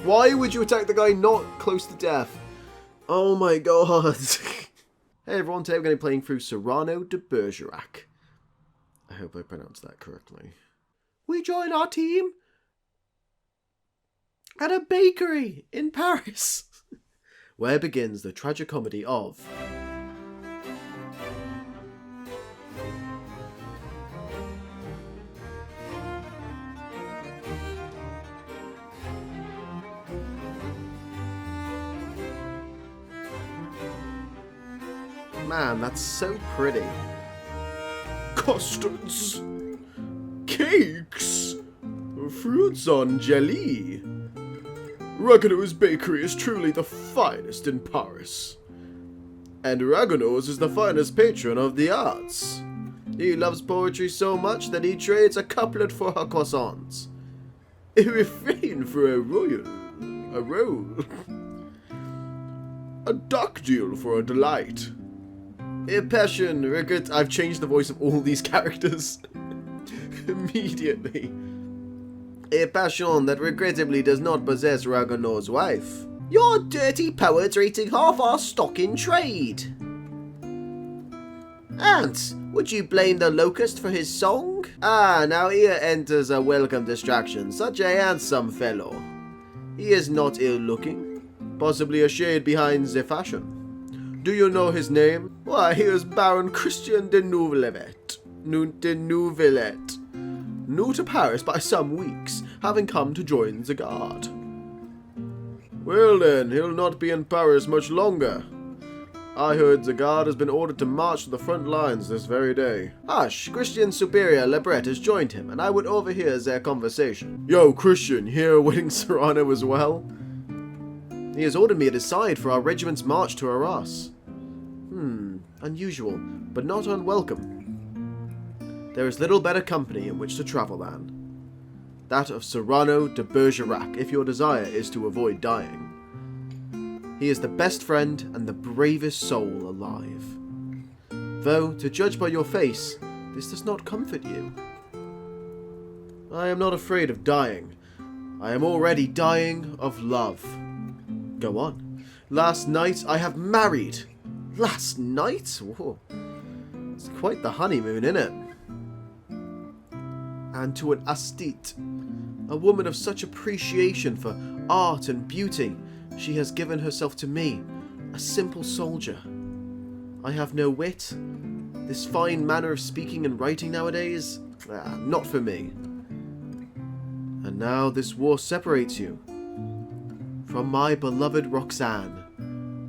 Why would you attack the guy not close to death? Oh my god. Hey everyone, today we're going to be playing through Cyrano de Bergerac. I hope I pronounced that correctly. We join our team at a bakery in Paris, where begins the tragicomedy of... Man, that's so pretty. Custards, cakes, fruits on jelly. Ragueneau's bakery is truly the finest in Paris. And Ragueneau's is the finest patron of the arts. He loves poetry so much that he trades a couplet for her croissants. A refrain for a roll. A duck-deal for a delight. A passion, regret. I've changed the voice of all these characters immediately. A passion that regrettably does not possess Ragueneau's wife. Your dirty poets eating half our stock in trade. Aunt, would you blame the locust for his song? Ah, now here enters a welcome distraction, such a handsome fellow. He is not ill-looking, possibly a shade behind the fashion. Do you know his name? Why, he is Baron Christian de Nouvelette. New to Paris by some weeks, having come to join the guard. Well then, he'll not be in Paris much longer. I heard the guard has been ordered to march to the front lines this very day. Hush, Christian's superior Lebret has joined him, and I would overhear their conversation. Yo, Christian, here awaiting Cyrano as well? He has ordered me at his side for our regiment's march to Arras. Unusual, but not unwelcome. There is little better company in which to travel than that of Cyrano de Bergerac, if your desire is to avoid dying. He is the best friend and the bravest soul alive. Though, to judge by your face, this does not comfort you. I am not afraid of dying. I am already dying of love. Go on. Last night I have married. Last night? Whoa. It's quite the honeymoon, isn't it? And to an aesthete, a woman of such appreciation for art and beauty, she has given herself to me, a simple soldier. I have no wit. This fine manner of speaking and writing nowadays? Not for me. And now this war separates you from my beloved Roxanne.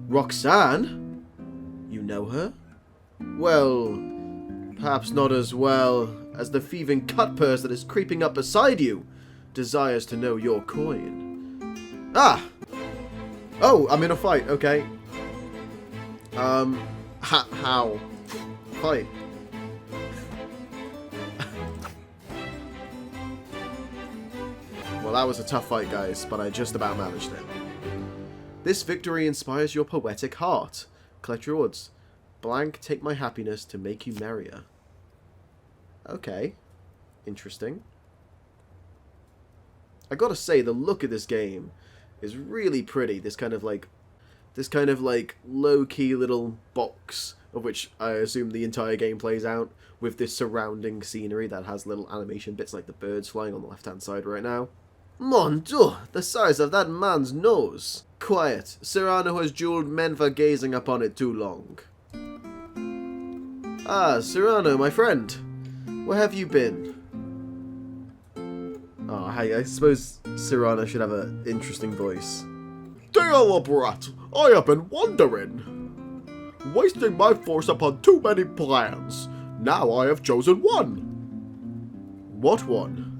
Roxanne? You know her? Well, perhaps not as well as the thieving cutpurse that is creeping up beside you desires to know your coin. Ah! Oh, I'm in a fight, okay. How? Fight. Well, that was a tough fight, guys, but I just about managed it. This victory inspires your poetic heart. Collect rewards. Blank, take my happiness to make you merrier. Okay. Interesting. I gotta say, the look of this game is really pretty. This kind of like low-key little box, of which I assume the entire game plays out, with this surrounding scenery that has little animation bits like the birds flying on the left-hand side right now. Mon Dieu, the size of that man's nose. Quiet. Cyrano has jeweled men for gazing upon it too long. Ah, Cyrano, my friend. Where have you been? Oh, hey, I suppose Cyrano should have an interesting voice. Dear Lebret, I have been wandering, wasting my force upon too many plans. Now I have chosen one. What one?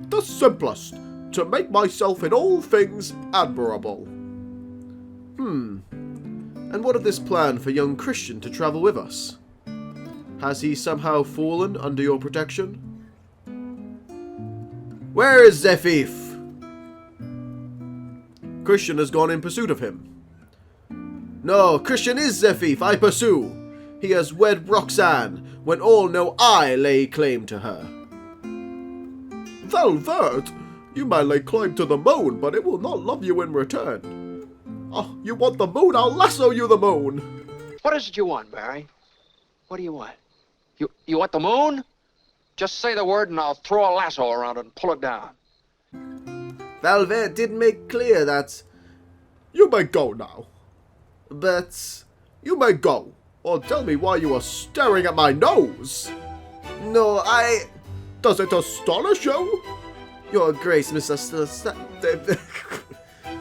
The simplest, to make myself in all things admirable. And what of this plan for young Christian to travel with us? Has he somehow fallen under your protection? Where is the thief? Christian has gone in pursuit of him. No, Christian is the thief, I pursue. He has wed Roxanne, when all know I lay claim to her. Velvet, You might lay claim to the moon, but it will not love you in return. Oh, you want the moon? I'll lasso you the moon. What is it you want, Barry? What do you want? You want the moon? Just say the word and I'll throw a lasso around it and pull it down. Valverde did make clear that you may go now. But you may go, or tell me why you are staring at my nose. No, Does it astonish you? Your Grace, Mr.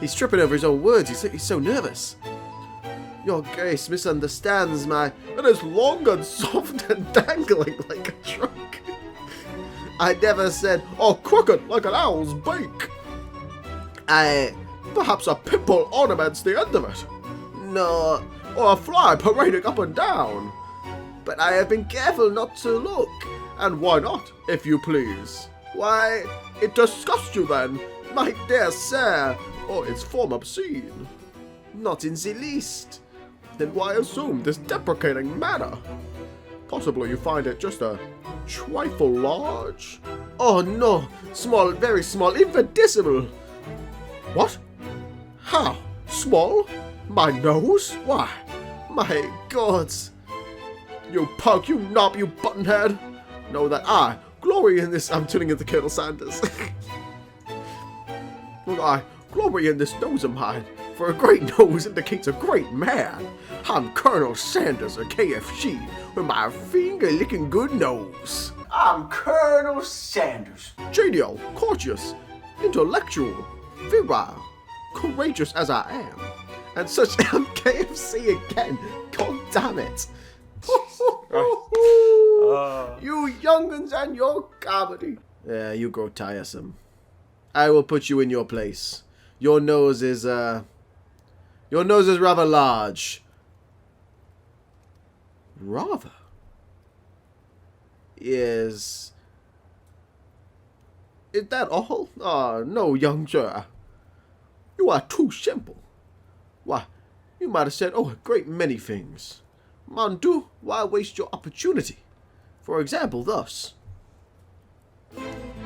He's tripping over his own words. He's so nervous. Your Grace misunderstands my... It is long and soft and dangling like a trunk. I never said, or crooked like an owl's beak. Perhaps a pimple ornaments the end of it. No, or a fly parading up and down. But I have been careful not to look. And why not, if you please? Why, it disgusts you then, my dear sir, or its form obscene. Not in the least. Then why assume this deprecating manner? Possibly you find it just a trifle large? Oh no, small, very small, infinitesimal. What? How? Small? My nose? Why? My God. You pug, you knob, you buttonhead. Know that I glory in this. I'm turning into Colonel Sanders. Look, I glory in this nose of mine, for a great nose indicates a great man. I'm Colonel Sanders of KFC with my finger-licking good nose. I'm Colonel Sanders. Genial, courteous, intellectual, virile, courageous as I am. And such am KFC again. God damn it. You young'uns and your comedy. Yeah, you grow tiresome. I will put you in your place. Your nose is rather large. Rather? Is that all? No, young sir. You are too simple. Why, you might have said, a great many things. Mon Dieu, why waste your opportunity? For example, thus.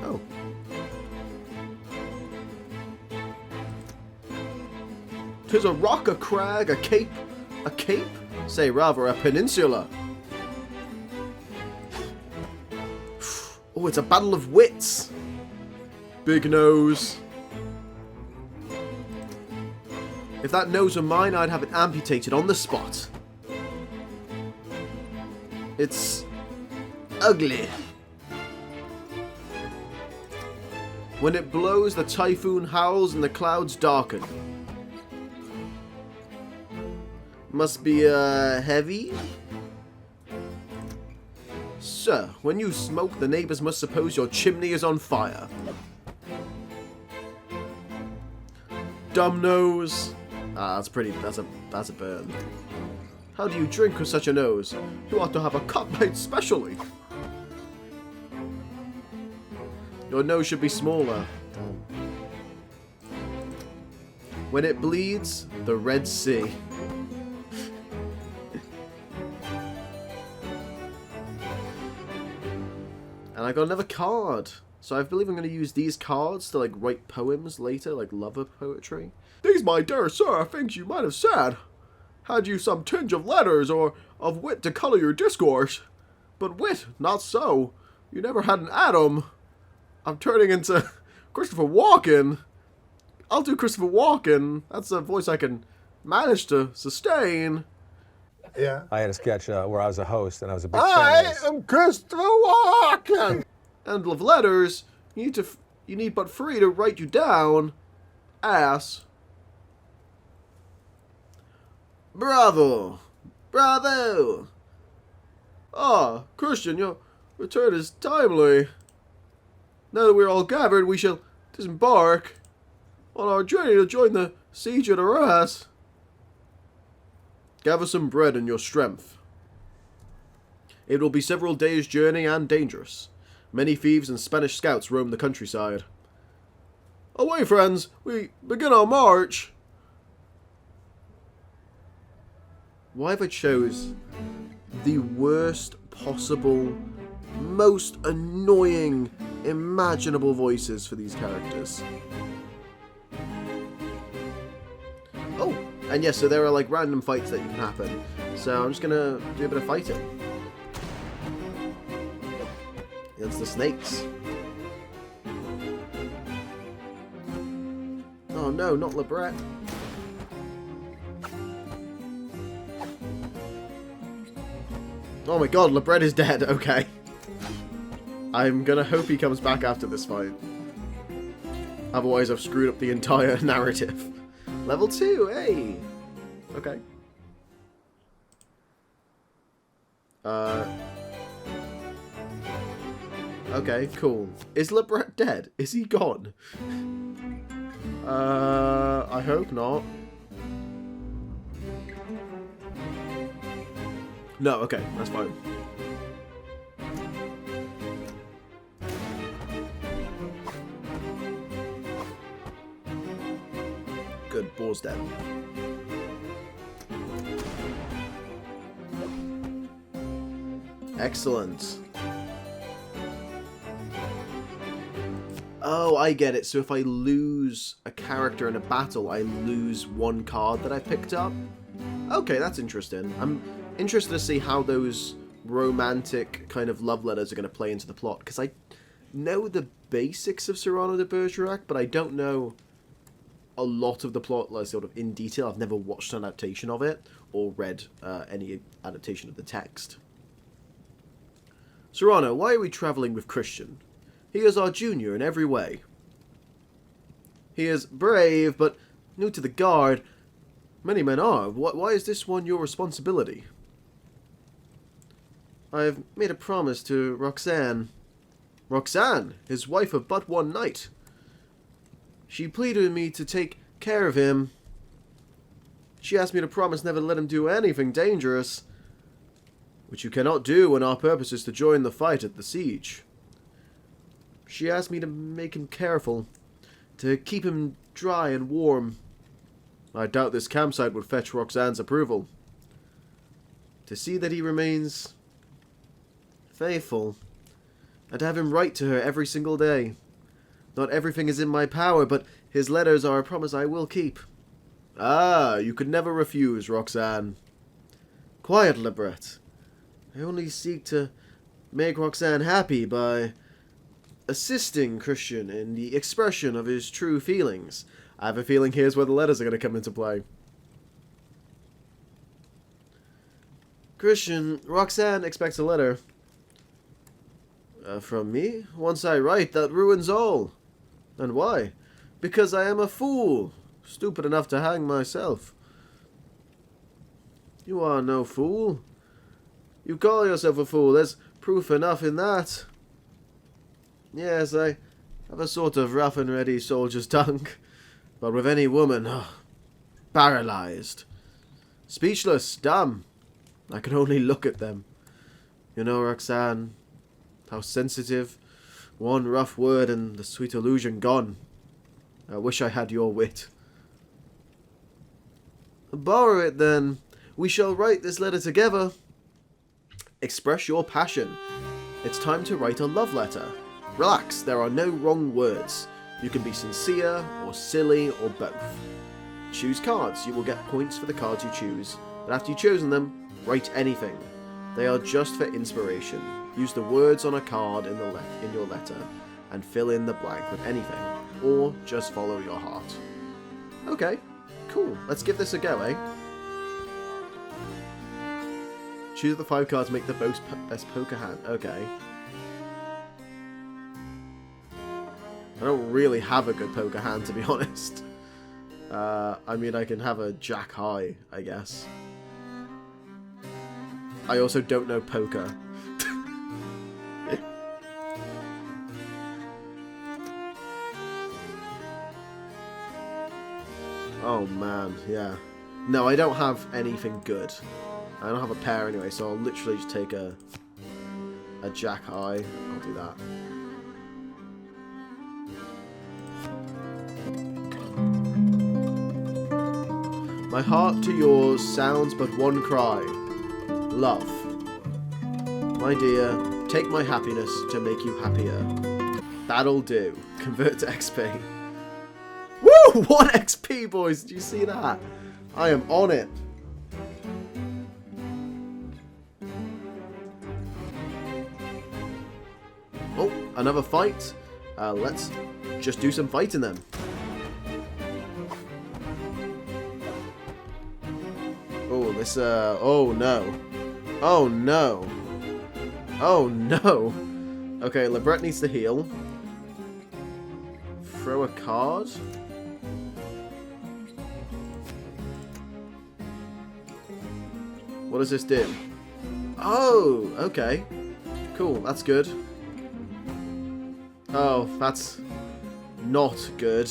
Oh. 'Tis a rock, a crag, a cape. A cape? Say rather a peninsula. Oh, it's a battle of wits. Big nose. If that nose were mine, I'd have it amputated on the spot. It's ugly. When it blows, the typhoon howls and the clouds darken. Must be, heavy? Sir, when you smoke, the neighbors must suppose your chimney is on fire. Dumb nose. That's a burn. How do you drink with such a nose? You ought to have a cup made specially. Your nose should be smaller. When it bleeds, the Red Sea. And I got another card. So I believe I'm going to use these cards to write poems later, like lover poetry. These, my dear sir, are things you might have said. Had you some tinge of letters or of wit to colour your discourse. But wit, not so. You never had an atom. I'm turning into Christopher Walken. I'll do Christopher Walken. That's a voice I can manage to sustain. Yeah. I had a sketch where I was a host and I was a big fan I of am Christopher Walken. And of letters, you need but 3 to write you down. Ass. Bravo! Bravo! Ah, Christian, your return is timely. Now that we're all gathered, we shall disembark on our journey to join the siege at Arras. Gather some bread and your strength. It will be several days' journey and dangerous. Many thieves and Spanish scouts roam the countryside. Away, friends! We begin our march! Why have I chose the worst possible, most annoying imaginable voices for these characters. Oh, and yes, so there are like random fights that can happen. So I'm just gonna do a bit of fighting against the snakes. Oh no, not Lebret. Oh my god, Lebret is dead. Okay. I'm gonna hope he comes back after this fight. Otherwise I've screwed up the entire narrative. Level 2, hey! Okay. Okay, cool. Is Lebret dead? Is he gone? I hope not. No, okay, that's fine. Good, Boar's dead. Excellent. Oh, I get it. So if I lose a character in a battle, I lose one card that I picked up? Okay, that's interesting. I'm interested to see how those romantic kind of love letters are going to play into the plot, because I know the basics of Cyrano de Bergerac, but I don't know a lot of the plot, like, sort of in detail. I've never watched an adaptation of it or read any adaptation of the text. Cyrano, why are we travelling with Christian? He is our junior in every way. He is brave, but new to the guard. Many men are. Why is this one your responsibility? I have made a promise to Roxanne. Roxanne, his wife of but one night. She pleaded with me to take care of him. She asked me to promise never to let him do anything dangerous, which you cannot do when our purpose is to join the fight at the siege. She asked me to make him careful, to keep him dry and warm. I doubt this campsite would fetch Roxanne's approval. To see that he remains faithful, and to have him write to her every single day. Not everything is in my power, but his letters are a promise I will keep. Ah, you could never refuse, Roxanne. Quiet, Lebret. I only seek to make Roxanne happy by assisting Christian in the expression of his true feelings. I have a feeling here's where the letters are going to come into play. Christian, Roxanne expects a letter. From me? Once I write, that ruins all. And why? Because I am a fool. Stupid enough to hang myself. You are no fool. You call yourself a fool. There's proof enough in that. Yes, I have a sort of rough and ready soldier's tongue. But with any woman, paralyzed. Speechless, dumb. I can only look at them. You know, Roxanne, how sensitive. One rough word and the sweet illusion gone. I wish I had your wit. Borrow it, then. We shall write this letter together. Express your passion. It's time to write a love letter. Relax, there are no wrong words. You can be sincere, or silly, or both. Choose cards. You will get points for the cards you choose. But after you've chosen them, write anything. They are just for inspiration. Use the words on a card in your letter, and fill in the blank with anything. Or just follow your heart. Okay, cool. Let's give this a go, eh? Choose the 5 cards, make the best poker hand. Okay. I don't really have a good poker hand, to be honest. I mean, I can have a jack high, I guess. I also don't know poker. Oh man, yeah. No, I don't have anything good. I don't have a pair anyway, so I'll literally just take a jack high. I'll do that. My heart to yours sounds but one cry. Love. My dear, take my happiness to make you happier. That'll do. Convert to XP. Woo! 1 XP, boys! Did you see that? I am on it. Oh, another fight. Let's just do some fighting then. Oh, this, oh no. Oh no. Oh no. Okay, Lebret needs to heal. Throw a card. What does this do? Oh, okay. Cool, that's good. Oh, that's not good.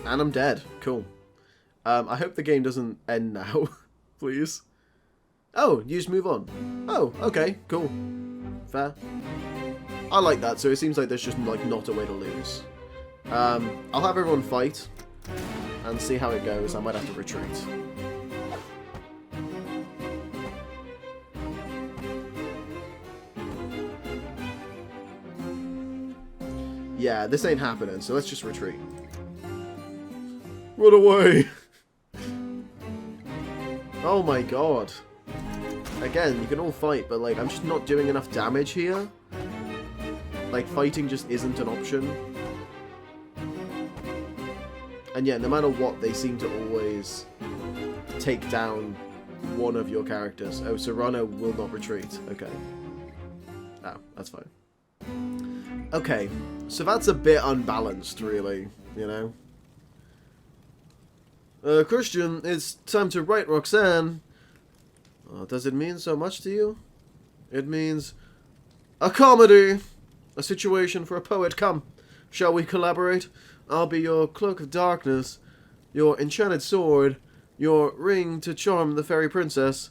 And I'm dead. Cool. I hope the game doesn't end now. Please. Oh, you just move on. Oh, okay, cool. Fair. I like that, so it seems like there's just like not a way to lose. I'll have everyone fight and see how it goes. I might have to retreat. Yeah, this ain't happening, so let's just retreat. Run away! Oh my god. Again, you can all fight, but like, I'm just not doing enough damage here. Like, fighting just isn't an option. And yeah, no matter what, they seem to always take down one of your characters. Oh, Cyrano will not retreat. Okay. Oh, that's fine. Okay, so that's a bit unbalanced, really, you know? Christian, it's time to write Roxanne. Does it mean so much to you? It means a comedy. A situation for a poet. Come, shall we collaborate? I'll be your cloak of darkness, your enchanted sword, your ring to charm the fairy princess.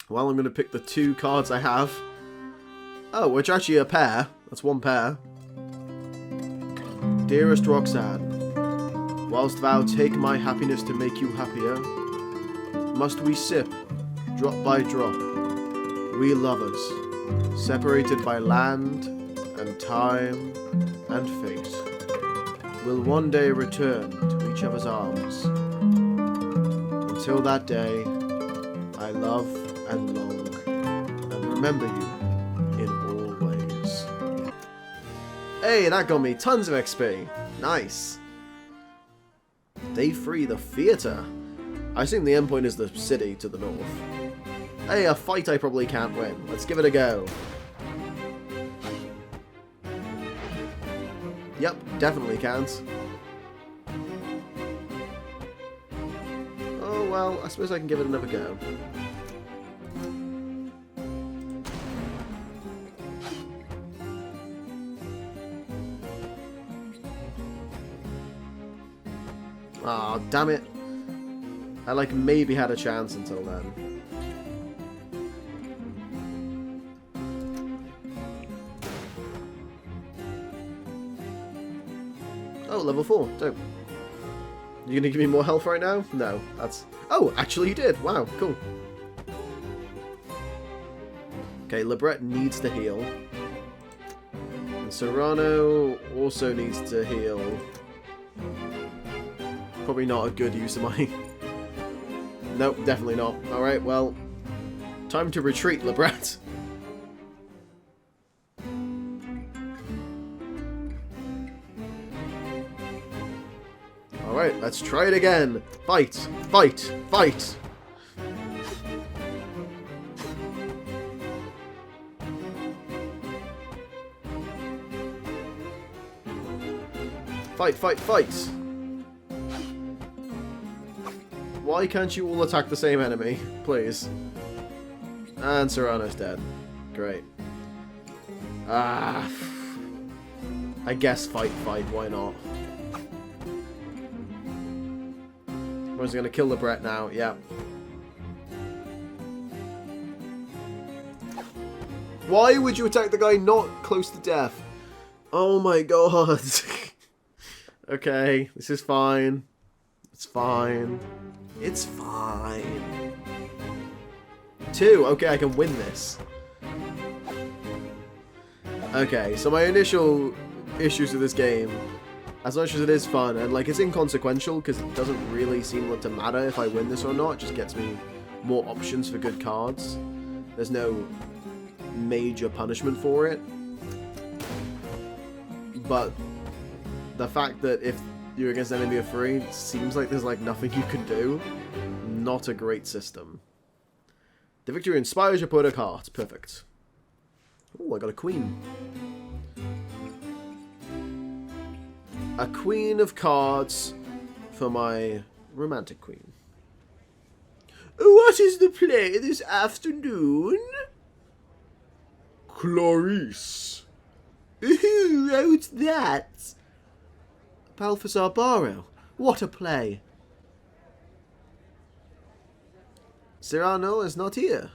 Well, I'm going to pick the 2 cards I have. Oh, which are actually a pair. That's 1 pair. Dearest Roxanne, whilst thou take my happiness to make you happier, must we sip, drop by drop, we lovers, separated by land and time and fate, will one day return to each other's arms. Until that day, I love and long, and remember you in all ways. Hey, that got me tons of XP. Nice. Day 3, the theatre. I assume the endpoint is the city to the north. Hey, a fight I probably can't win. Let's give it a go. Yep, definitely can't. Oh, well, I suppose I can give it another go. Aw, oh, damn it. I, like, maybe had a chance until then. Oh, level 4. Dope. You gonna give me more health right now? No, that's... Oh, actually you did. Wow, cool. Okay, Lebret needs to heal. And Cyrano also needs to heal. Probably not a good use of my... Nope, definitely not. Alright, well... Time to retreat, Lebret. Alright, let's try it again. Fight! Fight! Fight! Fight, fight, fight! Why can't you all attack the same enemy? Please. And Cyrano's dead. Great. Ah. I guess fight, fight, why not? Everyone's gonna kill the Brett now, yeah. Why would you attack the guy not close to death? Oh my god. Okay, this is fine. It's fine. It's fine. 2. Okay, I can win this. Okay, so my initial issues with this game, as much as it is fun, and like it's inconsequential because it doesn't really seem to matter if I win this or not, it just gets me more options for good cards. There's no major punishment for it. But the fact that if you're against an enemy of 3, it seems like there's like nothing you can do. Not a great system. The victory inspires your opponent cards. Perfect. Oh, I got a queen. A queen of cards for my romantic queen. What is the play this afternoon? Clarice. Ooh, what's that? Balthazar Barrow. What a play. Cyrano is not here.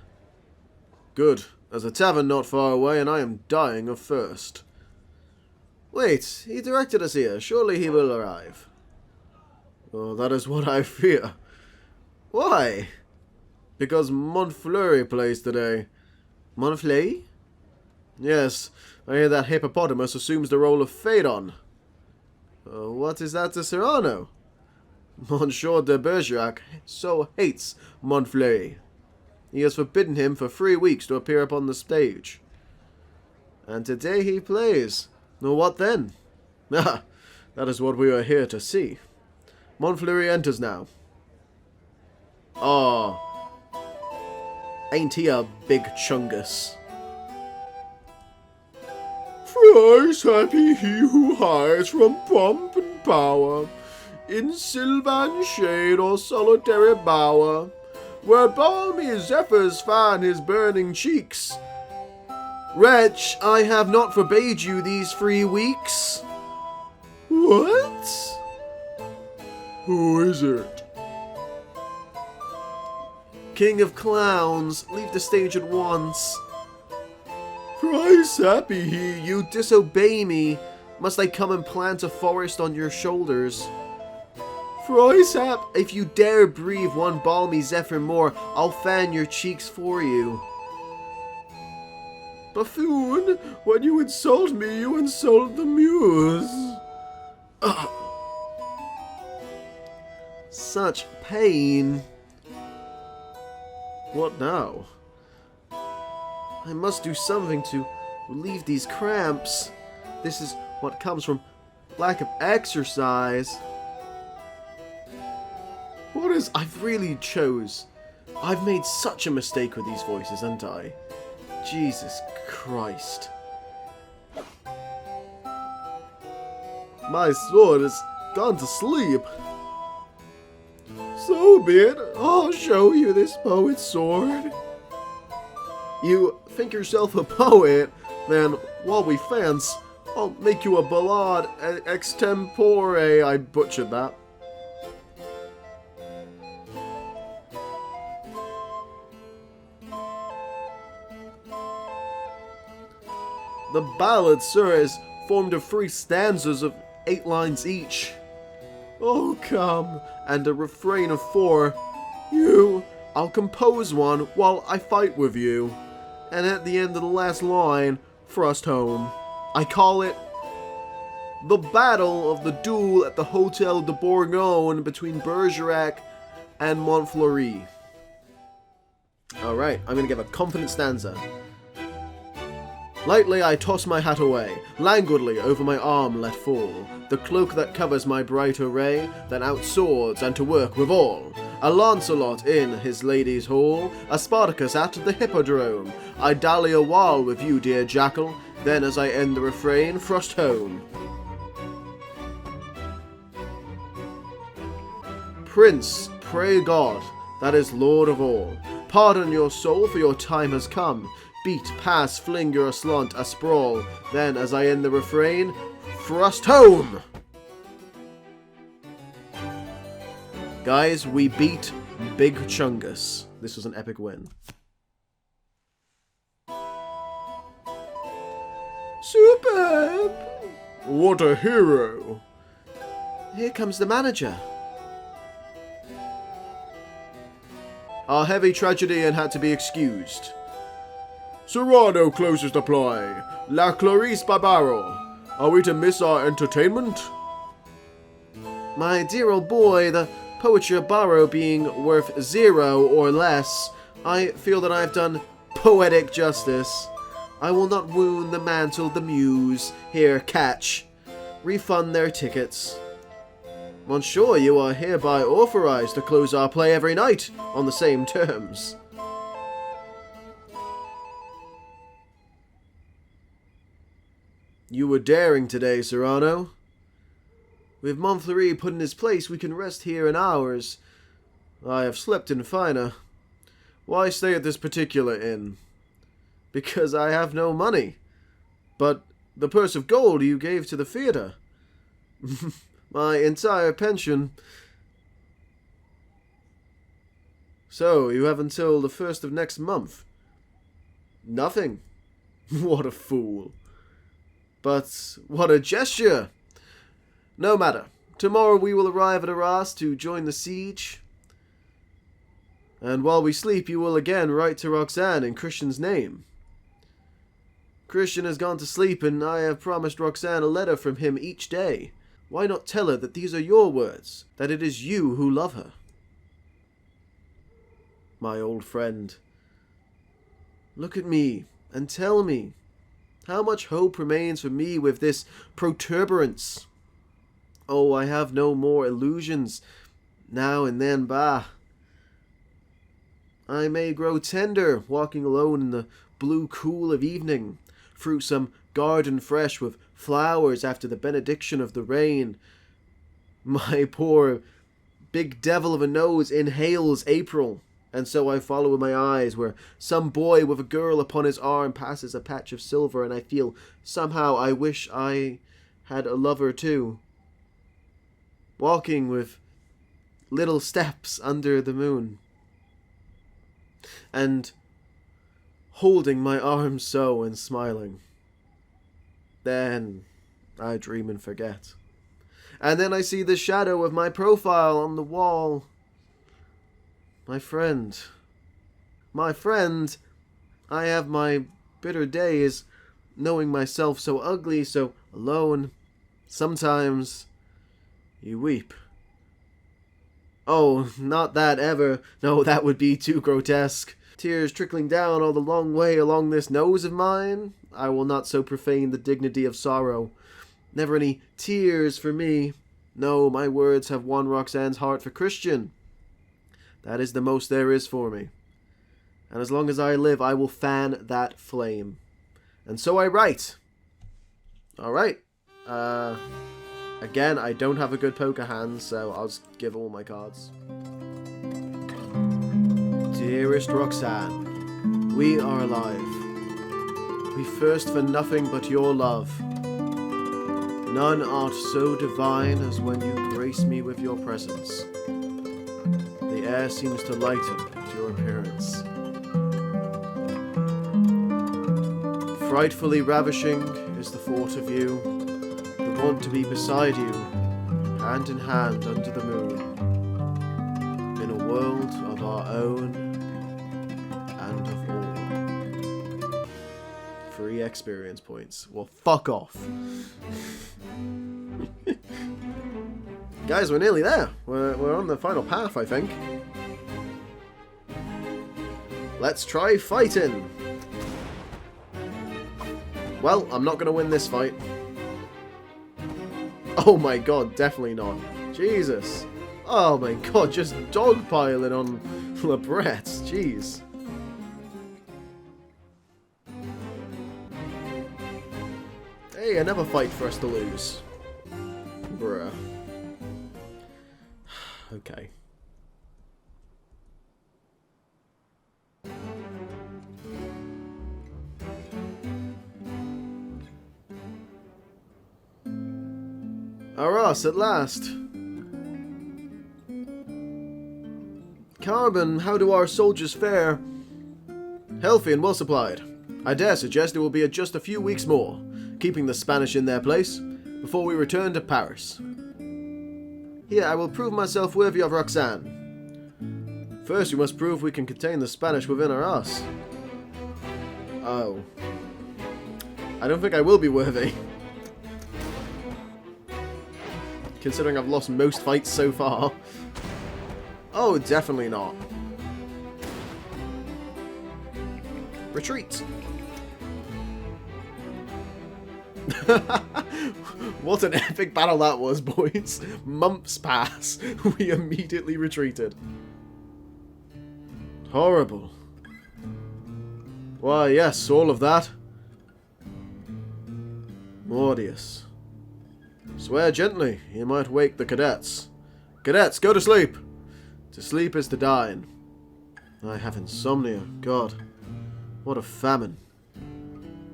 Good. There's a tavern not far away, and I am dying of thirst. Wait, he directed us here. Surely he will arrive. Oh, that is what I fear. Why? Because Montfleury plays today. Montfleury? Yes, I hear that hippopotamus assumes the role of Phaedon. What is that to Cyrano? Monsieur de Bergerac so hates Montfleury. He has forbidden him for 3 weeks to appear upon the stage. And today he plays. What then? Ah, that is what we are here to see. Montfleury enters now. Oh, ain't he a big chungus? Thrice happy he who hides from pomp and power, in sylvan shade or solitary bower, where balmy zephyrs fan his burning cheeks. Wretch, I have not forbade you these 3 weeks. What? Who is it? King of clowns, leave the stage at once. Thrice happy he, you disobey me. Must I come and plant a forest on your shoulders? Thrice hap, if you dare breathe one balmy zephyr more, I'll fan your cheeks for you. Buffoon, when you insult me, you insult the muse. Ugh. Such pain. What now? I must do something to relieve these cramps. This is what comes from lack of exercise. What is... I've really chose... I've made such a mistake with these voices, haven't I? Jesus Christ. My sword has gone to sleep. So be it. I'll show you this poet's sword. You think yourself a poet? Then, while we fence, I'll make you a ballade extempore. I butchered that. The ballad, sir, is formed of 3 stanzas of 8 lines each. Oh, come, and a refrain of 4. I'll compose one while I fight with you. And at the end of the last line, thrust home. I call it The Battle of the Duel at the Hotel de Bourgogne between Bergerac and Montfleury. Alright, I'm going to give a confident stanza. Lightly I toss my hat away, languidly over my arm let fall the cloak that covers my bright array, then out swords and to work withal. A Lancelot in his lady's hall, a Spartacus at the hippodrome. I dally a while with you, dear jackal, then as I end the refrain, thrust home. Prince, pray God, that is Lord of all, pardon your soul, for your time has come. Beat, pass, fling your aslant, a sprawl. Then, as I end the refrain, thrust home! Guys, we beat Big Chungus. This was an epic win. Superb! What a hero! Here comes the manager. Our heavy tragedy and had to be excused. Cyrano closes the play. La Clarice Barbaro. Are we to miss our entertainment? My dear old boy, the poetry of Barrow being worth 0 or less, I feel that I have done poetic justice. I will not wound the mantle of the muse. Here, catch. Refund their tickets. Monsieur, you are hereby authorized to close our play every night on the same terms. You were daring today, Cyrano. With Montfleury put in his place, we can rest here in hours. I have slept in finer. Why stay at this particular inn? Because I have no money. But the purse of gold you gave to the theatre. My entire pension. So, you have until the 1st of next month. Nothing. What a fool. But what a gesture! No matter. Tomorrow we will arrive at Arras to join the siege. And while we sleep, you will again write to Roxane in Christian's name. Christian has gone to sleep, and I have promised Roxane a letter from him each day. Why not tell her that these are your words, that it is you who love her? My old friend, look at me and tell me, how much hope remains for me with this protuberance? Oh, I have no more illusions. Now and then, bah. I may grow tender, walking alone in the blue cool of evening, through some garden fresh with flowers after the benediction of the rain. My poor big devil of a nose inhales April, and so I follow with my eyes where some boy with a girl upon his arm passes a patch of silver, and I feel somehow I wish I had a lover too. Walking with little steps under the moon, and holding my arms so and smiling. Then I dream and forget. And then I see the shadow of my profile on the wall. My friend, I have my bitter days, knowing myself so ugly, so alone. Sometimes you weep. Oh, not that ever. No, that would be too grotesque. Tears trickling down all the long way along this nose of mine. I will not so profane the dignity of sorrow. Never any tears for me. No, my words have won Roxane's heart for Christian. That is the most there is for me. And as long as I live, I will fan that flame. And so I write. Alright. Again, I don't have a good poker hand, so I'll just give all my cards. Dearest Roxane, we are alive. We thirst for nothing but your love. None art so divine as when you grace me with your presence. The air seems to lighten at your appearance. Frightfully ravishing is the thought of you, the want to be beside you, hand in hand under the moon, in a world of our own and of all. 3 experience points. Well, fuck off. Guys, we're nearly there. We're on the final path, I think. Let's try fighting. Well, I'm not going to win this fight. Oh my god, definitely not. Jesus. Oh my god, just dogpiling on Lebret. Jeez. Hey, another fight for us to lose. Bruh. Okay. Arras, at last. Carbon, how do our soldiers fare? Healthy and well supplied. I dare suggest it will be just a few weeks more, keeping the Spanish in their place, before we return to Paris. Here, I will prove myself worthy of Roxane. First, we must prove we can contain the Spanish within Arras. Oh. I don't think I will be worthy. Considering I've lost most fights so far. Oh, definitely not. Retreat. What an epic battle that was, boys. Months pass. We immediately retreated. Horrible. Why, yes, all of that. Mordius. Swear gently, you might wake the cadets. Cadets, go to sleep! To sleep is to dine. I have insomnia. God, what a famine.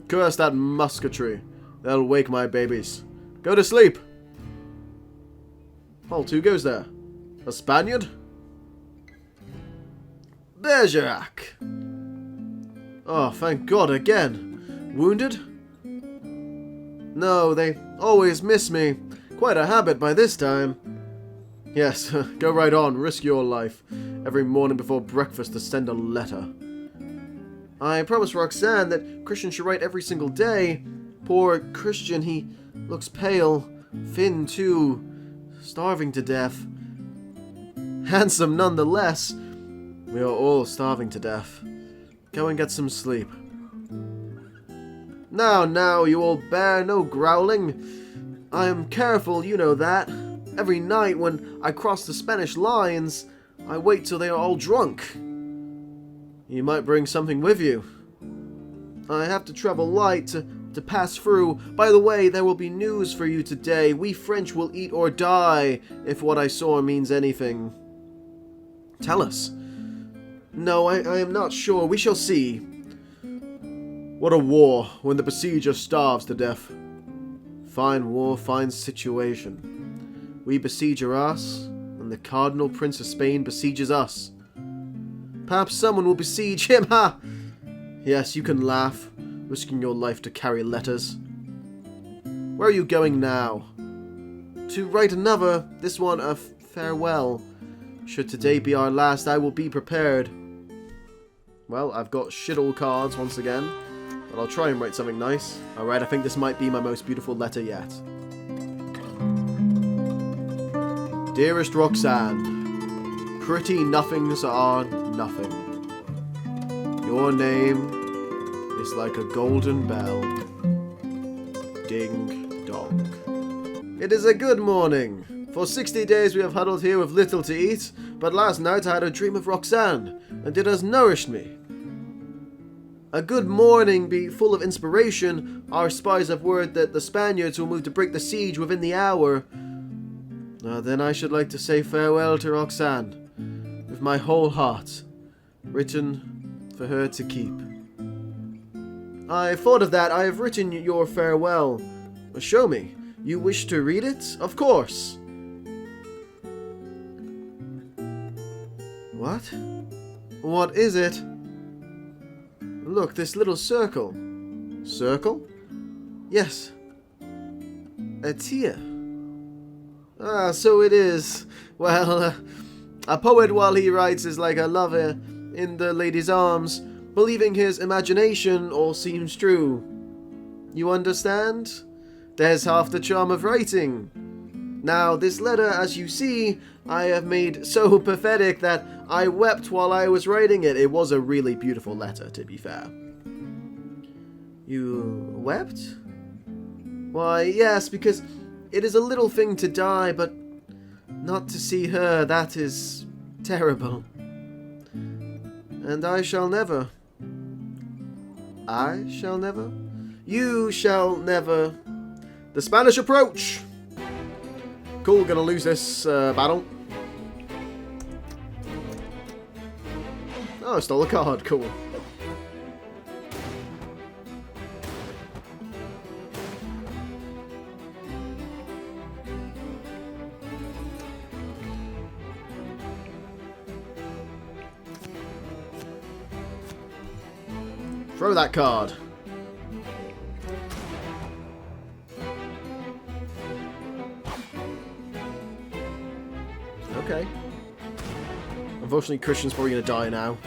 Curse that musketry. They'll wake my babies. Go to sleep! Halt, who goes there? A Spaniard? Bergerac! Oh, thank God, again. Wounded? No, they always miss me. Quite a habit by this time. Yes, go right on, risk your life. Every morning before breakfast to send a letter. I promised Roxanne that Christian should write every single day. Poor Christian, he looks pale. Thin, too. Starving to death. Handsome nonetheless. We are all starving to death. Go and get some sleep. Now, you old bear, no growling. I am careful, you know that. Every night when I cross the Spanish lines, I wait till they are all drunk. You might bring something with you. I have to travel light to pass through. By the way, there will be news for you today. We French will eat or die, if what I saw means anything. Tell us. No, I am not sure. We shall see. What a war, when the besieger starves to death. Fine war, fine situation. We besiege Arras, and the Cardinal Prince of Spain besieges us. Perhaps someone will besiege him, ha! Yes, you can laugh, risking your life to carry letters. Where are you going now? To write another, this one a farewell. Should today be our last, I will be prepared. Well, I've got shit all cards once again, but I'll try and write something nice. Alright, I think this might be my most beautiful letter yet. Dearest Roxanne, pretty nothings are nothing. Your name is like a golden bell. Ding dong. It is a good morning. For 60 days we have huddled here with little to eat, but last night I had a dream of Roxanne, and it has nourished me. A good morning be full of inspiration. Our spies have word that the Spaniards will move to break the siege within the hour. Then I should like to say farewell to Roxanne, with my whole heart, written for her to keep. I thought of that. I have written your farewell. Show me. You wish to read it? Of course. What? What is it? Look, this little circle. Circle? Yes. A tear. Ah, so it is. Well, a poet while he writes is like a lover in the lady's arms, believing his imagination all seems true. You understand? There's half the charm of writing. Now, this letter, as you see, I have made so pathetic that I wept while I was writing it. It was a really beautiful letter, to be fair. You wept? Why, yes, because it is a little thing to die, but not to see her, that is terrible. And I shall never. I shall never? You shall never. The Spanish approach! Cool, gonna lose this battle. Oh, I stole a card, cool. Throw that card. Okay. Unfortunately, Christian's probably going to die now.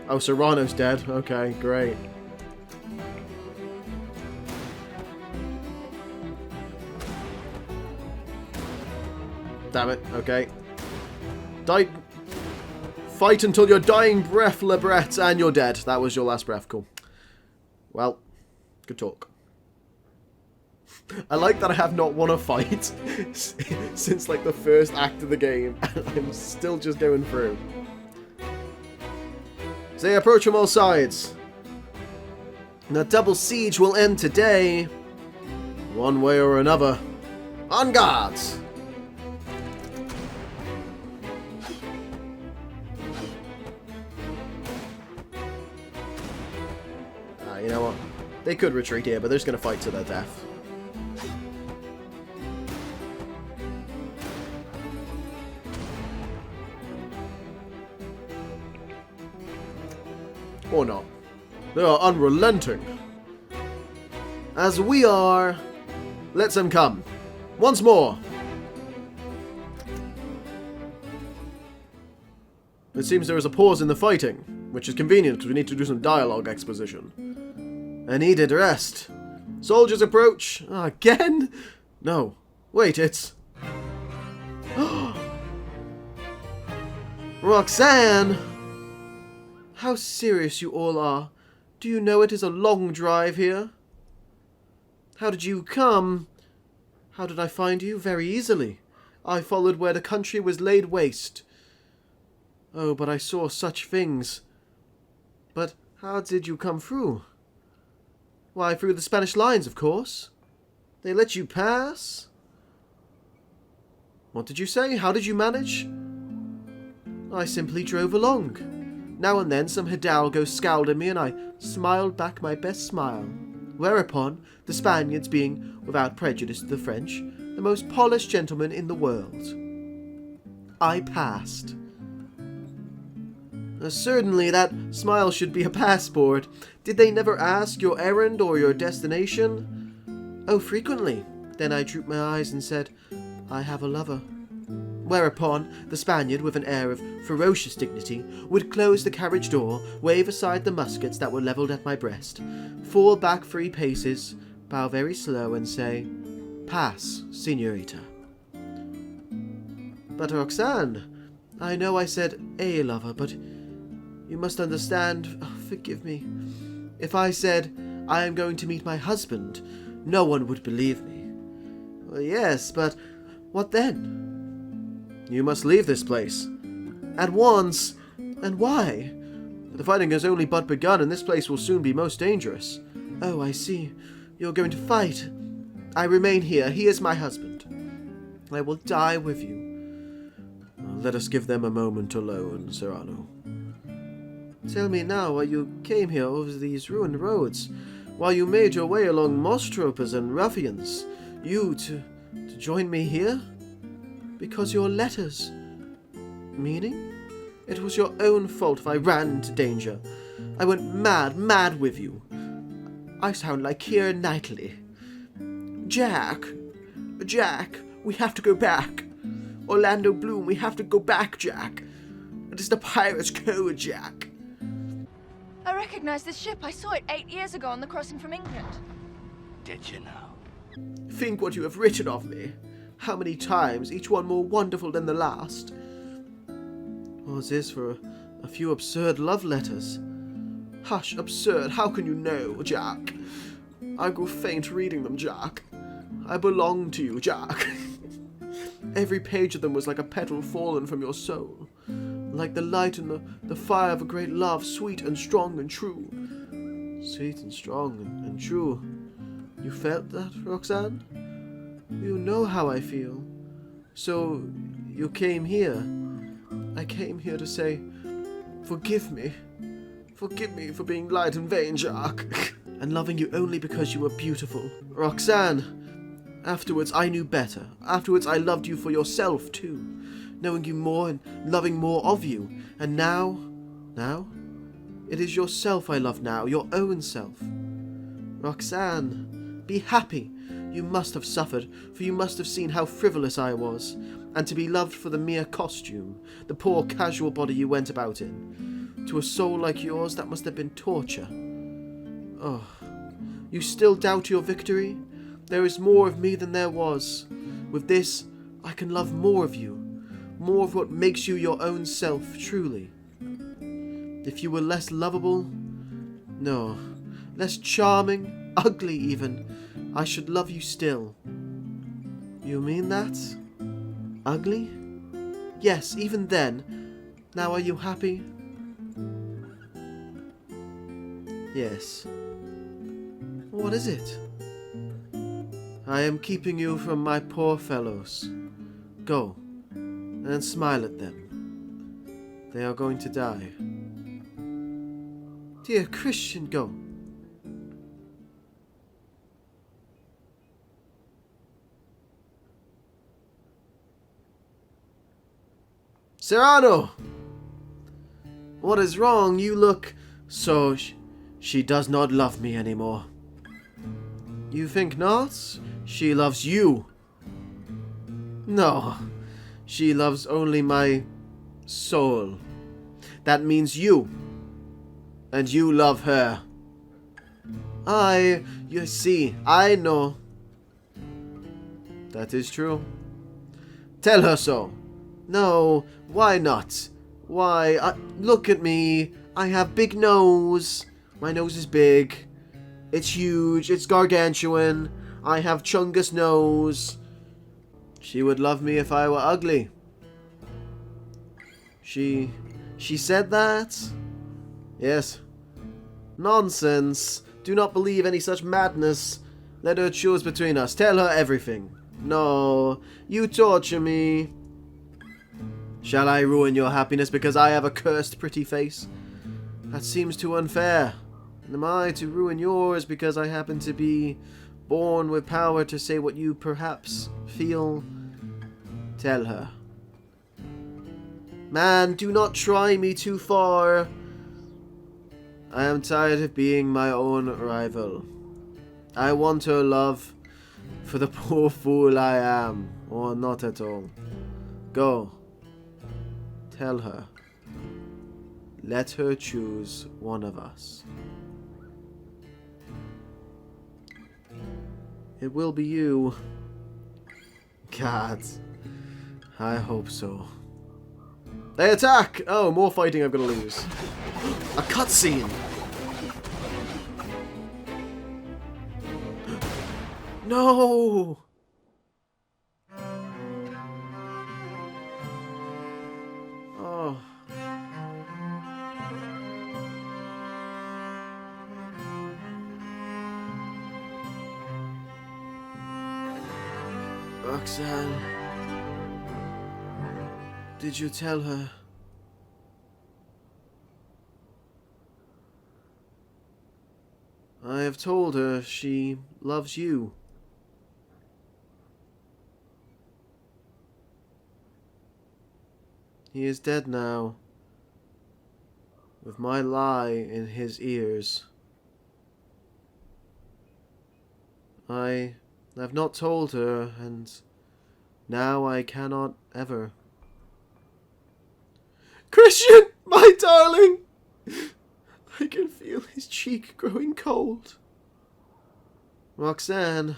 Oh, Cyrano's dead. Okay, great. Damn it. Okay. Die. Fight until your dying breath, Lebret, and you're dead. That was your last breath. Cool. Well, good talk. I like that I have not won a fight since like the first act of the game, and I'm still just going through. They approach from all sides. The double siege will end today, one way or another. On guards! You know what? They could retreat here, but they're just going to fight to their death. Or not. They are unrelenting. As we are, let them come. Once more. It seems there is a pause in the fighting, which is convenient because we need to do some dialogue exposition. A needed rest. Soldiers approach. Again? No. Wait, it's... Roxanne! How serious you all are. Do you know it is a long drive here? How did you come? How did I find you? Very easily. I followed where the country was laid waste. Oh, but I saw such things. But how did you come through? Why, through the Spanish lines, of course. They let you pass? What did you say? How did you manage? I simply drove along. Now and then some hidalgo scowled at me and I smiled back my best smile. Whereupon, the Spaniards being, without prejudice to the French, the most polished gentlemen in the world, I passed. Certainly that smile should be a passport. Did they never ask your errand or your destination? Oh, frequently. Then I drooped my eyes and said, I have a lover. Whereupon the Spaniard, with an air of ferocious dignity, would close the carriage door, wave aside the muskets that were levelled at my breast, fall back 3 paces, bow very slow, and say, Pass, señorita. But Roxanne, I know I said a lover, but you must understand, forgive me. If I said, I am going to meet my husband, no one would believe me. Well, yes, but what then? You must leave this place. At once. And why? The fighting has only but begun, and this place will soon be most dangerous. Oh, I see. You're going to fight. I remain here. He is my husband. I will die with you. Let us give them a moment alone, Cyrano. Tell me now why you came here over these ruined roads, why you made your way along moss troopers and ruffians. You to join me here? Because your letters. Meaning? It was your own fault if I ran into danger. I went mad with you. I sound like Keira Knightley. Jack, we have to go back. Orlando Bloom, we have to go back, Jack. It is the pirate's code, Jack. I recognize this ship. I saw it 8 years ago on the crossing from England. Did you know? Think what you have written of me. How many times, each one more wonderful than the last. Was this for a few absurd love letters? Hush, absurd, how can you know, Jack? I grew faint reading them, Jack. I belong to you, Jack. Every page of them was like a petal fallen from your soul. Like the light and the fire of a great love, sweet and strong and true. Sweet and strong and true. You felt that, Roxanne? You know how I feel. So, you came here. I came here to say, forgive me. Forgive me for being light and vain, Jack. And loving you only because you were beautiful. Roxanne, afterwards I knew better. Afterwards I loved you for yourself, too. Knowing you more and loving more of you. And now, it is yourself I love now, your own self. Roxanne, Be happy. You must have suffered, for you must have seen how frivolous I was, and to be loved for the mere costume, the poor casual body you went about in. To a soul like yours, that must have been torture. Oh, you still doubt your victory? There is more of me than there was. With this, I can love more of you, more of what makes you your own self, truly. If you were less lovable, no, less charming, ugly even, I should love you still. You mean that? Ugly? Yes, even then. Now are you happy? Yes. What is it? I am keeping you from my poor fellows. Go, and smile at them. They are going to die. Dear Christian, go. Cyrano! What is wrong? You look so... She does not love me anymore. You think not? She loves you. No, she loves only my soul. That means you. And you love her. You see, I know. That is true. Tell her so. No, why not? Why, look at me. I have big nose. My nose is big. It's huge. It's gargantuan. I have chungus nose. She would love me if I were ugly. She said that? Yes. Nonsense. Do not believe any such madness. Let her choose between us. Tell her everything. No, you torture me. Shall I ruin your happiness because I have a cursed pretty face? That seems too unfair. And am I to ruin yours because I happen to be born with power to say what you perhaps feel? Tell her. Man, do not try me too far. I am tired of being my own rival. I want her love for the poor fool I am, or not at all. Go. Tell her. Let her choose one of us. It will be you. God. I hope so. They attack! Oh, more fighting I'm gonna lose. A cutscene! No! Oh. Roxanne. Did you tell her? I have told her she loves you. He is dead now, with my lie in his ears. I have not told her, and now I cannot ever. Christian, my darling! I can feel his cheek growing cold. Roxanne,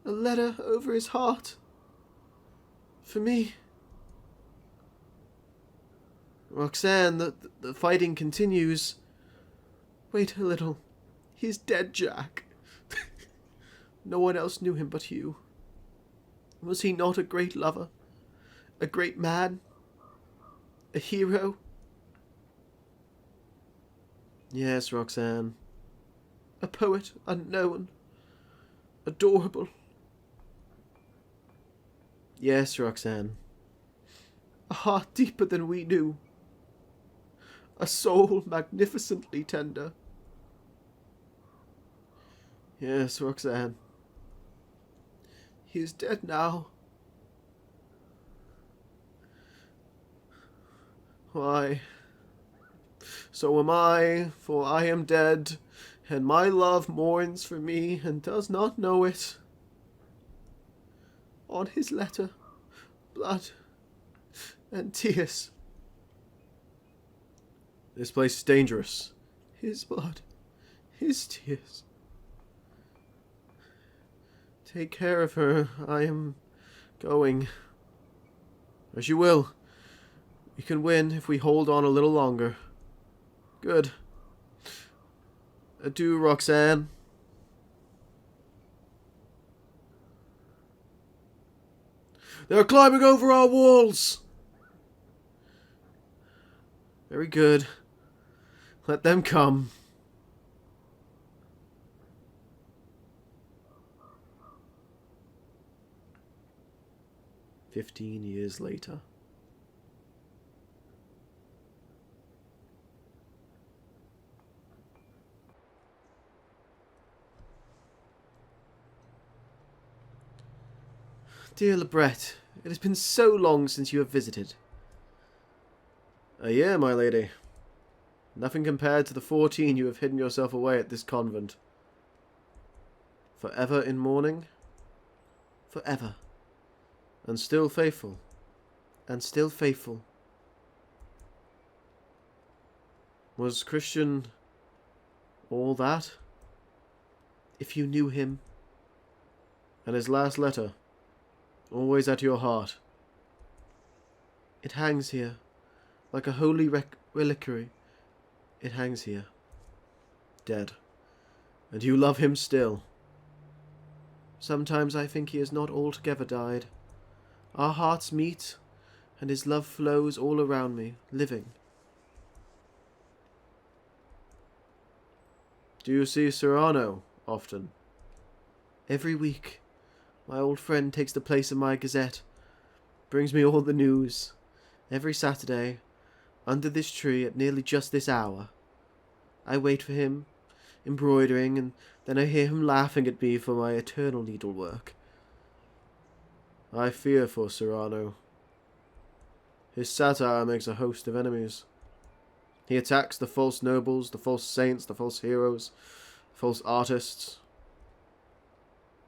a letter over his heart. For me. Roxanne, the fighting continues. Wait a little. He's dead, Jack. No one else knew him but you. Was he not a great lover? A great man? A hero? Yes, Roxanne. A poet unknown. Adorable. Yes, Roxanne. A heart deeper than we knew. A soul magnificently tender. Yes, Roxanne. He is dead now. Why? So am I, for I am dead, and my love mourns for me and does not know it. On his letter, blood and tears. This place is dangerous. His blood, his tears. Take care of her. I am going. As you will. We can win if we hold on a little longer. Good. Adieu, Roxanne. They're climbing over our walls! Very good. Let them come. "15 years later. Dear Lebret, it has been so long since you have visited. A year, my lady. Nothing compared to the 14 you have hidden yourself away at this convent. Forever in mourning? Forever. And still faithful. And still faithful. Was Christian all that? If you knew him. And his last letter, always at your heart. It hangs here, like a holy reliquary. It hangs here, dead. And you love him still. Sometimes I think he has not altogether died. Our hearts meet, and his love flows all around me, living. Do you see Cyrano often? Every week. My old friend takes the place of my gazette, brings me all the news. Every Saturday, under this tree at nearly just this hour. I wait for him, embroidering, and then I hear him laughing at me for my eternal needlework. I fear for Cyrano. His satire makes a host of enemies. He attacks the false nobles, the false saints, the false heroes, false artists.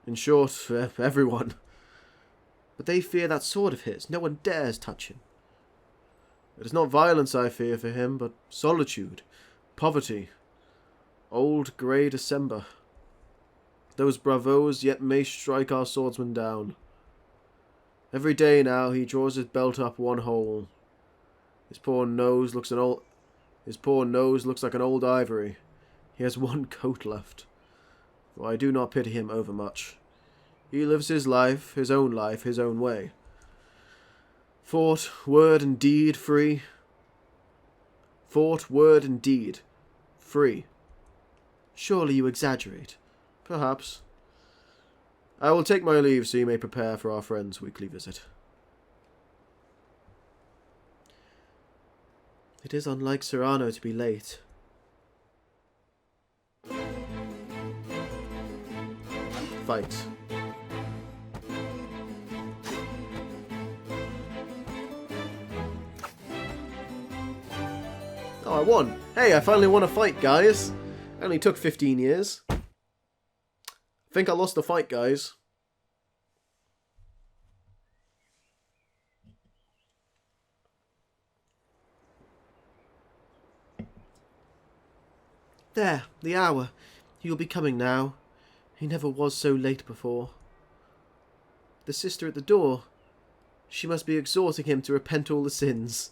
In short, everyone. But they fear that sword of his. No one dares touch him. It is not violence I fear for him, but solitude, poverty, old grey December. Those bravos yet may strike our swordsmen down. Every day now he draws his belt up one hole. His poor nose looks like an old ivory. He has one coat left. For I do not pity him overmuch. He lives his life, his own way. Thought, word, and deed free. Thought, word, and deed free. Surely you exaggerate. Perhaps. I will take my leave so you may prepare for our friend's weekly visit. It is unlike Cyrano to be late. Fight. Oh, I won. Hey, I finally won a fight, guys. It only took 15 years. I think I lost the fight, guys. There, the hour. He will be coming now. He never was so late before. The sister at the door. She must be exhorting him to repent all the sins.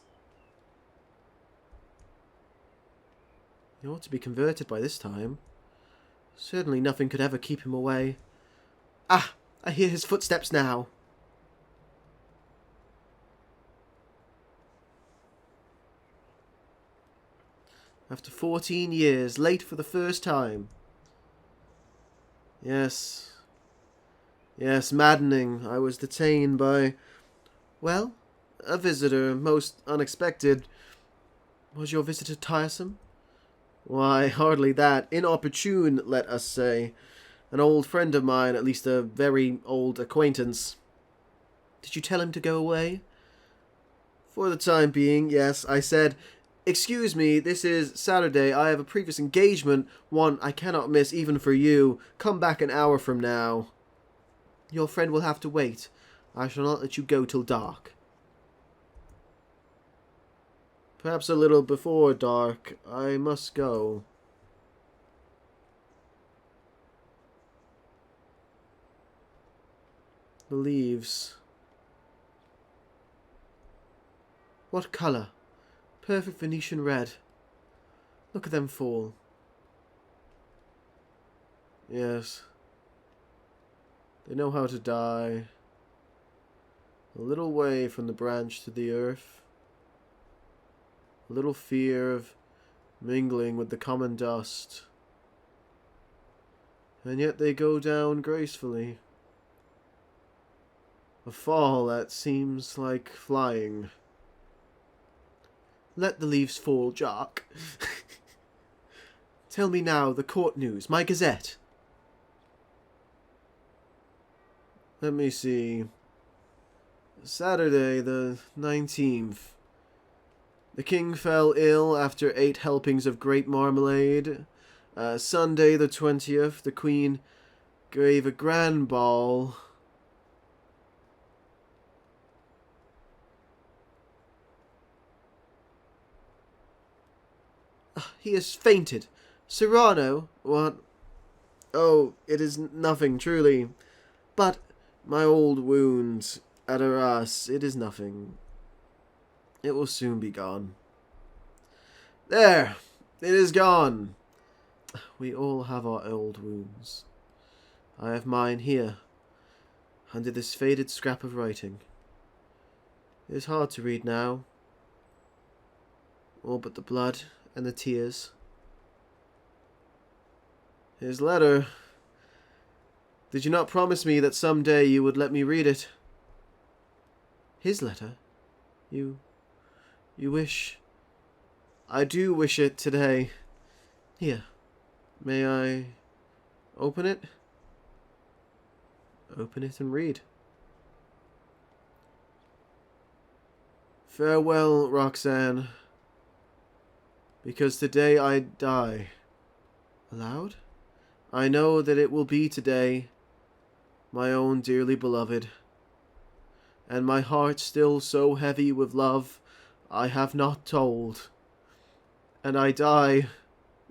He ought to be converted by this time. Certainly nothing could ever keep him away. Ah! I hear his footsteps now. After 14 years, late for the first time. Yes. Yes, maddening. I was detained by... Well, a visitor, most unexpected. Was your visitor tiresome? Why, hardly that. Inopportune, let us say. An old friend of mine, at least a very old acquaintance. Did you tell him to go away? For the time being, yes. I said, Excuse me, this is Saturday. I have a previous engagement, one I cannot miss even for you. Come back an hour from now. Your friend will have to wait. I shall not let you go till dark. Perhaps a little before dark. I must go. The leaves. What colour? Perfect Venetian red. Look at them fall. Yes. They know how to die. A little way from the branch to the earth. A little fear of mingling with the common dust. And yet they go down gracefully. A fall that seems like flying. Let the leaves fall, Jock. Tell me now the court news, my gazette. Let me see. Saturday the 19th. The king fell ill after 8 helpings of grape marmalade. Sunday the 20th. The queen gave a grand ball. He has fainted. Cyrano? What? Oh, it is nothing, truly. But my old wound at Arras, it is nothing. It will soon be gone. There! It is gone! We all have our old wounds. I have mine here, under this faded scrap of writing. It is hard to read now. All but the blood and the tears. His letter. Did you not promise me that some day you would let me read it? His letter? You wish... I do wish it today. Here. May I open it? Open it and read. Farewell, Roxanne. Because today I die. Aloud? I know that it will be today, my own dearly beloved. And my heart still so heavy with love, I have not told. And I die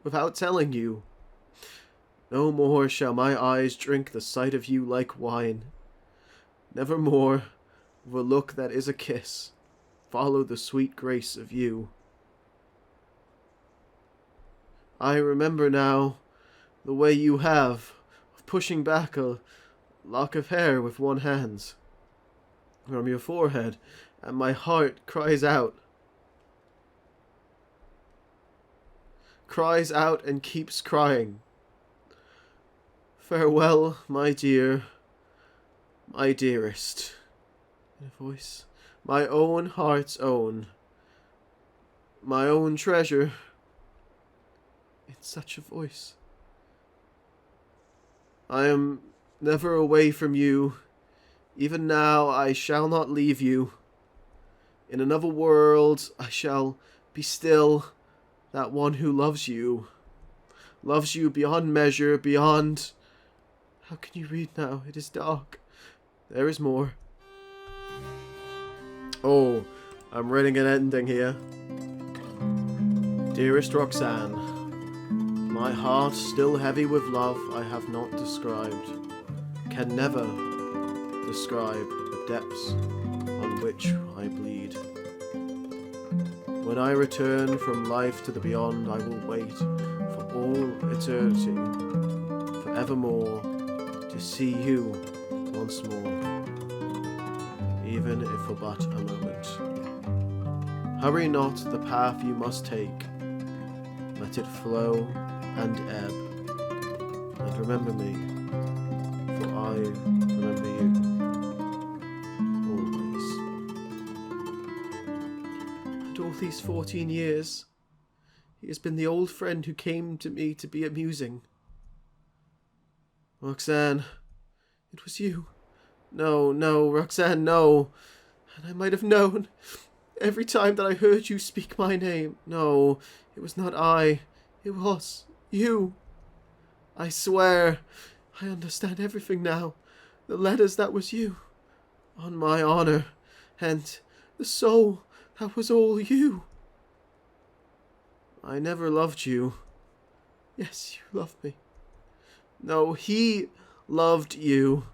without telling you. No more shall my eyes drink the sight of you like wine. Never more, with a look that is a kiss, follow the sweet grace of you. I remember now the way you have of pushing back a lock of hair with one hand from your forehead, and my heart cries out and keeps crying. Farewell, my dear, my dearest, in a voice, my own heart's own, my own treasure, in such a voice. I am never away from you. Even now I shall not leave you. In another world I shall be still that one who loves you beyond measure, beyond... How can you read now? It is dark. There is more. Oh, I'm writing an ending here. Dearest Roxanne, my heart still heavy with love I have not described, can never describe the depths on which I bleed. When I return from life to the beyond, I will wait for all eternity, forevermore, to see you once more, even if for but a moment. Hurry not the path you must take, let it flow and ebb, and remember me, for I remember you, always. And all these 14 years, he has been the old friend who came to me to be amusing. Roxanne, it was you. No, Roxanne, no. And I might have known. Every time that I heard you speak my name, no, it was not I, it was you. I swear, I understand everything now. The letters, that was you. On my honor. And the soul, that was all you. I never loved you. Yes, you loved me. No, he loved you.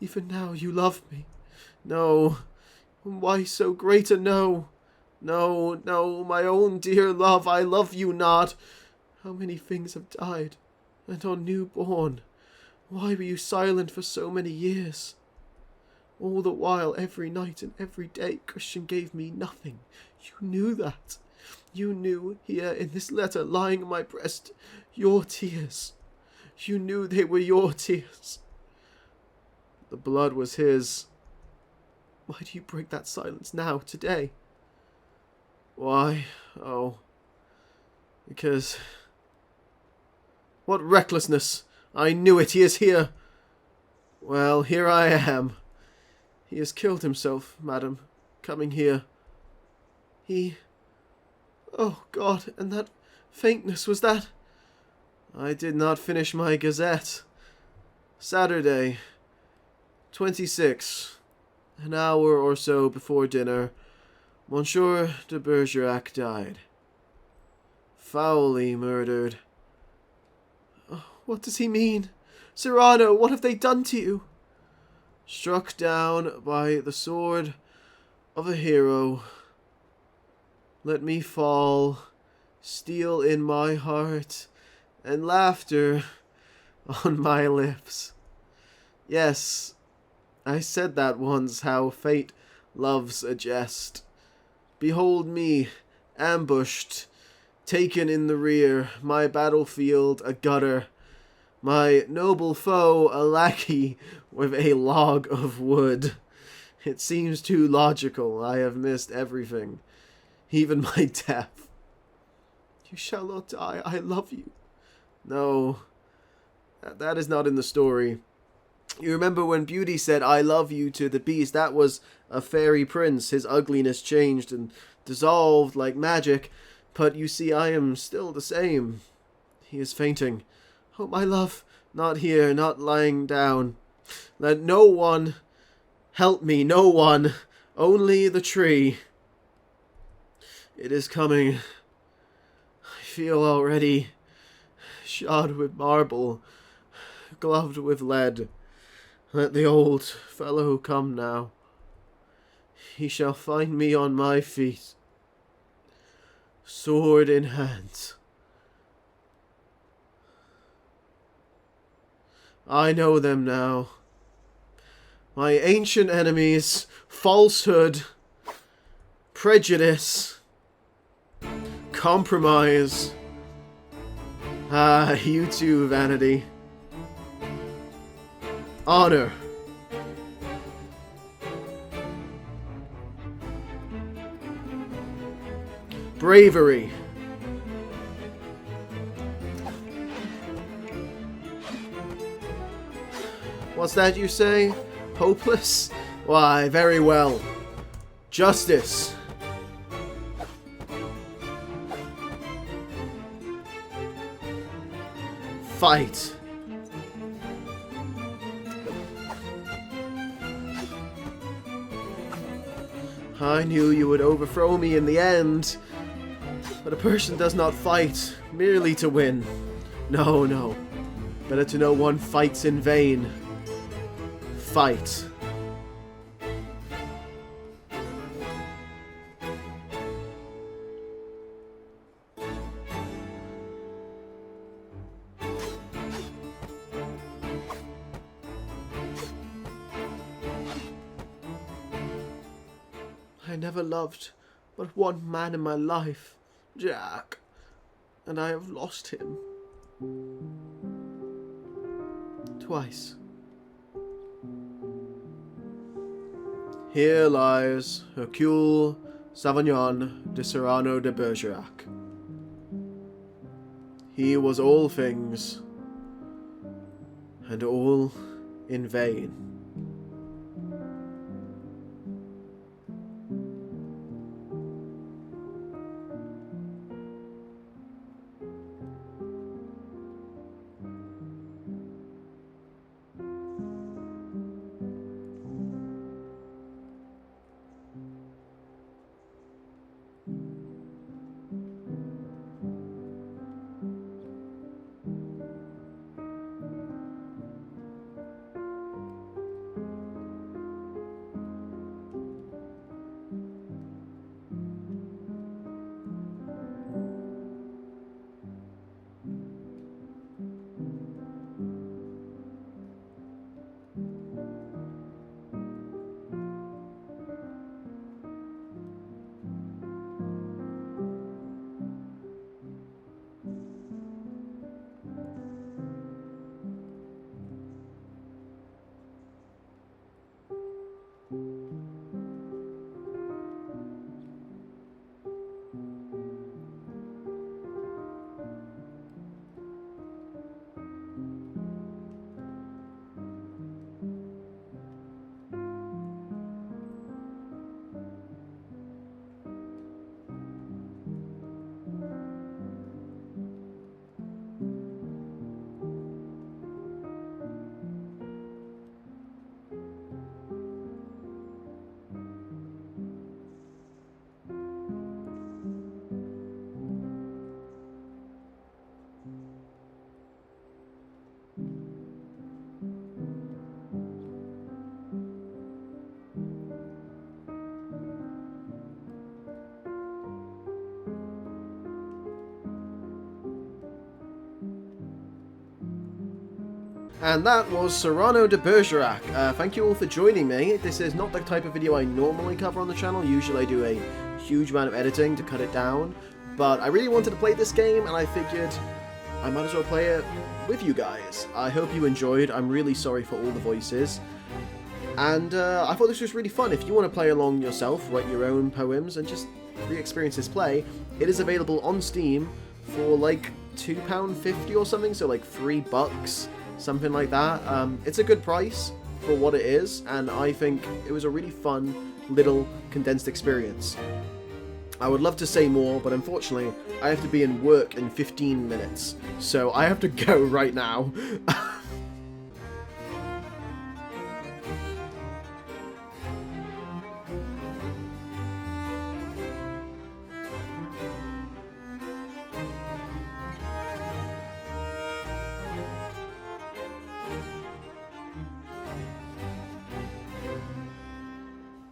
Even now you love me. No. Why so great a no? No, no, my own dear love, I love you not. How many things have died, and are new born. Why were you silent for so many years? All the while, every night and every day, Christian gave me nothing. You knew that. You knew, here in this letter lying on my breast, your tears. You knew they were your tears. The blood was his. Why do you break that silence now, today? Why? Oh. Because... What recklessness! I knew it! He is here! Well, here I am. He has killed himself, madam, coming here. He... Oh, God, and that faintness, was that... I did not finish my gazette. Saturday, 26, an hour or so before dinner, Monsieur de Bergerac died. Foully murdered. Oh, what does he mean? Cyrano, what have they done to you? Struck down by the sword of a hero. Let me fall, steel in my heart, and laughter on my lips. Yes, I said that once, how fate loves a jest. Behold me, ambushed, taken in the rear, my battlefield a gutter, my noble foe a lackey with a log of wood. It seems too logical. I have missed everything, even my death. You shall not die. I love you. No, that is not in the story. You remember when Beauty said, I love you to the beast? That was a fairy prince. His ugliness changed and dissolved like magic. But you see, I am still the same. He is fainting. Oh, my love, not here, not lying down. Let no one help me, no one. Only the tree. It is coming. I feel already shod with marble, gloved with lead. Let the old fellow come now. He shall find me on my feet, sword in hand. I know them now. My ancient enemies, falsehood, prejudice, compromise. Ah, you too, vanity. Honor. Bravery. What's that you say? Hopeless? Why, very well. Justice. Fight. I knew you would overthrow me in the end. But a person does not fight merely to win. No, no. Better to know one fights in vain. Fight. I never loved but one man in my life, Jack, and I have lost him. Twice. Here lies Hercule Savagnin de Cyrano de Bergerac. He was all things, and all in vain. And that was Cyrano de Bergerac. Thank you all for joining me. This is not the type of video I normally cover on the channel. Usually I do a huge amount of editing to cut it down. But I really wanted to play this game, and I figured I might as well play it with you guys. I hope you enjoyed. I'm really sorry for all the voices. And I thought this was really fun. If you want to play along yourself, write your own poems, and just re-experience this play, it is available on Steam for like £2.50 or something, so like $3, something like that. It's a good price for what it is, and I think it was a really fun little condensed experience. I would love to say more, but unfortunately I have to be in work in 15 minutes, so I have to go right now.